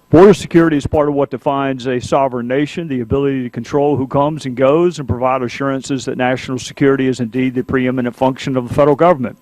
Border security is part of what defines a sovereign nation, the ability to control who comes and goes and provide assurances that national security is indeed the preeminent function of the federal government.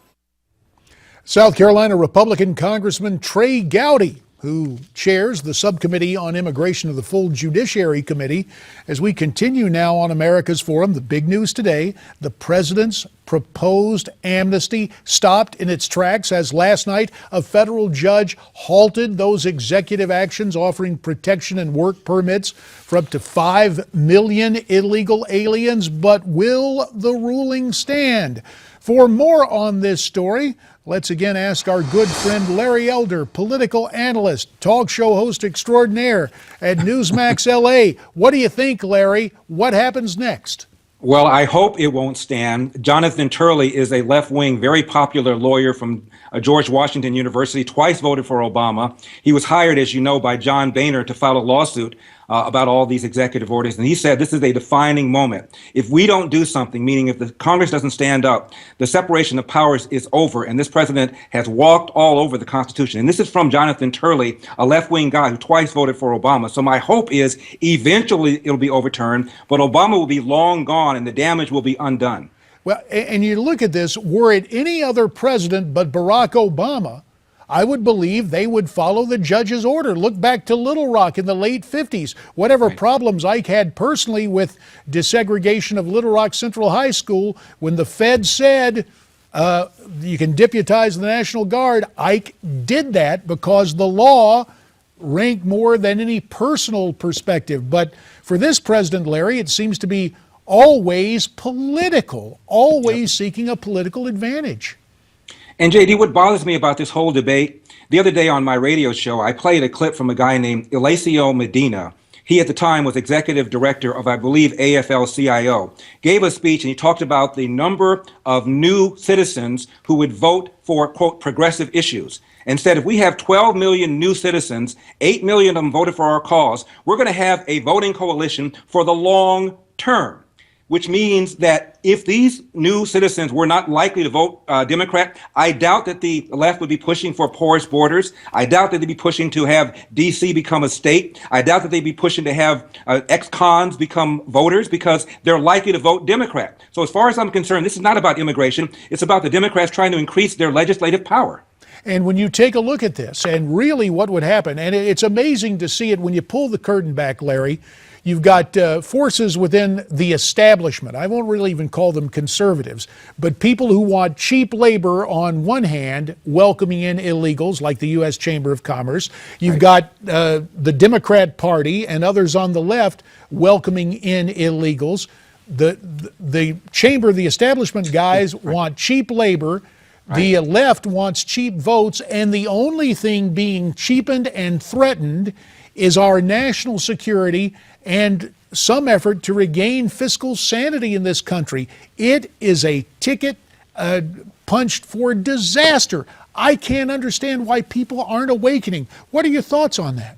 South Carolina Republican Congressman Trey Gowdy, who chairs the subcommittee on immigration of the full Judiciary Committee. As we continue now on America's Forum, the big news today, the president's proposed amnesty stopped in its tracks as last night a federal judge halted those executive actions offering protection and work permits for up to 5 million illegal aliens. But will the ruling stand? For more on this story, let's again ask our good friend Larry Elder, political analyst, talk show host extraordinaire at Newsmax LA. What do you think, Larry? What happens next? Well, I hope it won't stand. Jonathan Turley is a left-wing, very popular lawyer from George Washington University, twice voted for Obama. He was hired, as you know, by John Boehner to file a lawsuit about all these executive orders. And he said this is a defining moment. If we don't do something, meaning if the Congress doesn't stand up, the separation of powers is over. And this president has walked all over the Constitution. And this is from Jonathan Turley, a left-wing guy who twice voted for Obama. So my hope is eventually it'll be overturned, but Obama will be long gone and the damage will be undone. Well, and you look at this, were it any other president but Barack Obama, I would believe they would follow the judge's order. Look back to Little Rock in the late 50s. Whatever problems Ike had personally with desegregation of Little Rock Central High School, when the Fed said you can deputize the National Guard, Ike did that because the law ranked more than any personal perspective. But for this president, Larry, it seems to be always political, always seeking a political advantage. And JD, what bothers me about this whole debate, the other day on my radio show, I played a clip from a guy named Eliseo Medina. He at the time was executive director of, I believe, AFL-CIO, gave a speech and he talked about the number of new citizens who would vote for, quote, progressive issues. And said if we have 12 million new citizens, 8 million of them voted for our cause, we're going to have a voting coalition for the long term. Which means that if these new citizens were not likely to vote Democrat, I doubt that the left would be pushing for porous borders. I doubt that they'd be pushing to have D.C. become a state. I doubt that they'd be pushing to have ex-cons become voters because they're likely to vote Democrat. So as far as I'm concerned, this is not about immigration. It's about the Democrats trying to increase their legislative power. And when you take a look at this and really what would happen, and it's amazing to see it when you pull the curtain back, Larry. You've got forces within the establishment. I won't really even call them conservatives, but people who want cheap labor on one hand, welcoming in illegals like the U.S. Chamber of Commerce. You've got the Democrat Party and others on the left welcoming in illegals. The chamber, the establishment guys want cheap labor. The left wants cheap votes, and the only thing being cheapened and threatened is our national security and some effort to regain fiscal sanity in this country. It is a ticket punched for disaster. I can't understand why people aren't awakening. What are your thoughts on that?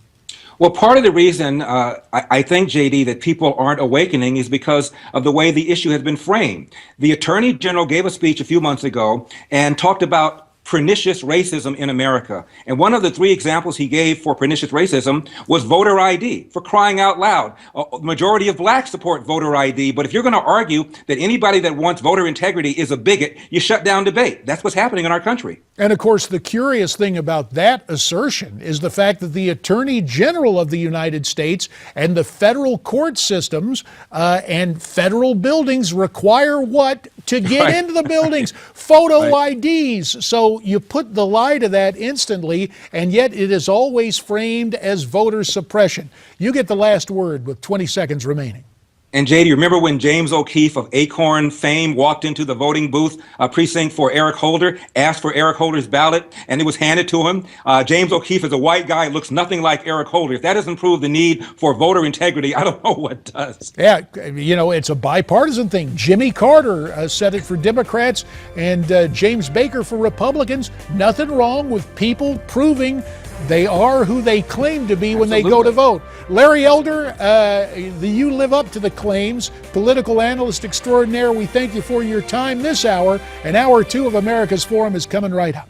Well, part of the reason I think, JD, that people aren't awakening is because of the way the issue has been framed. The Attorney General gave a speech a few months ago and talked about pernicious racism in America. And one of the 3 examples he gave for pernicious racism was voter ID, for crying out loud. A majority of blacks support voter ID, but if you're going to argue that anybody that wants voter integrity is a bigot, you shut down debate. That's what's happening in our country. And of course, the curious thing about that assertion is the fact that the Attorney General of the United States and the federal court systems and federal buildings require what to get into the buildings? Photo IDs. So you put the lie to that instantly, and yet it is always framed as voter suppression. You get the last word with 20 seconds remaining. And JD, remember when James O'Keefe of Acorn fame walked into the voting booth precinct for Eric Holder, asked for Eric Holder's ballot, and it was handed to him? James O'Keefe is a white guy, looks nothing like Eric Holder. If that doesn't prove the need for voter integrity, I don't know what does. Yeah, you know, it's a bipartisan thing. Jimmy Carter said it for Democrats and James Baker for Republicans. Nothing wrong with people proving they are who they claim to be when they go to vote. Larry Elder, you live up to the claims. Political analyst extraordinaire, we thank you for your time this hour. And hour 2 of America's Forum is coming right up.